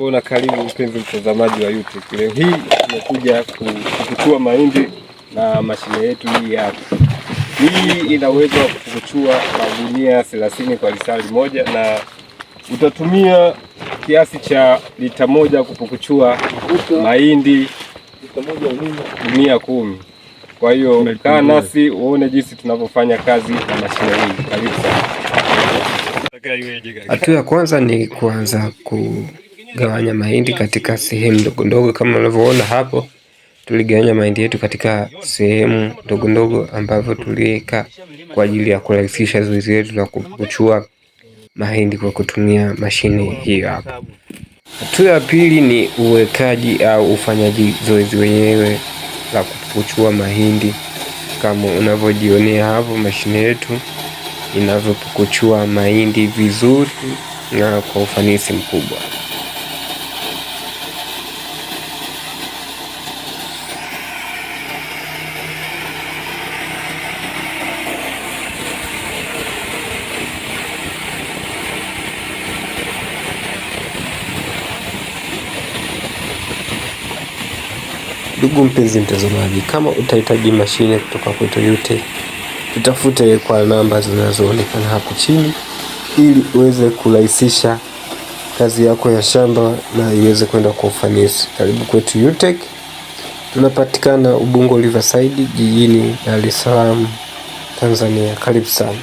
Jambo na karibu mpenzi mtazamaji wa YouTube. Leo hii tumekuja kupukuchua mahindi na mashine yetu hii hapa. Hii ina uwezo wa kupukuchua magunia 30 kwa lisali moja, na utatumia kiasi cha lita moja kupukuchua mahindi gunia 10. Kwa hiyo kaa nasi uone jinsi tunavyofanya kazi na mashine hii. Karibu sana. Hatua ya kwanza ni kuanza kugawanya mahindi katika sehemu ndogo ndogo. Kama unavyoona hapo, tuligawanya mahindi yetu katika sehemu ndogo ndogo ambavyo tuliweka kwa ajili ya kurahisisha zoezi letu la kupukuchua mahindi kwa kutumia mashine hiyo hapa. Hatua ya pili ni uwekaji au ufanyaji zoezi wenyewe la kupukuchua mahindi. Kama unavyojionea hapo, mashine yetu inavyopukuchua mahindi vizuri na kwa ufanisi mkubwa. Ndugu mpenzi mtazamaji, kama utahitaji mashine kutoka kwetu yote, tutafute kwa namba zinazoonekana hapo chini ili uweze kurahisisha kazi yako ya shamba na iweze kwenda kwa ufanisi. Karibu kwetu UTEC. Tunapatikana Ubungo Riverside, jijini Dar es Salaam, Tanzania. Karibu sana.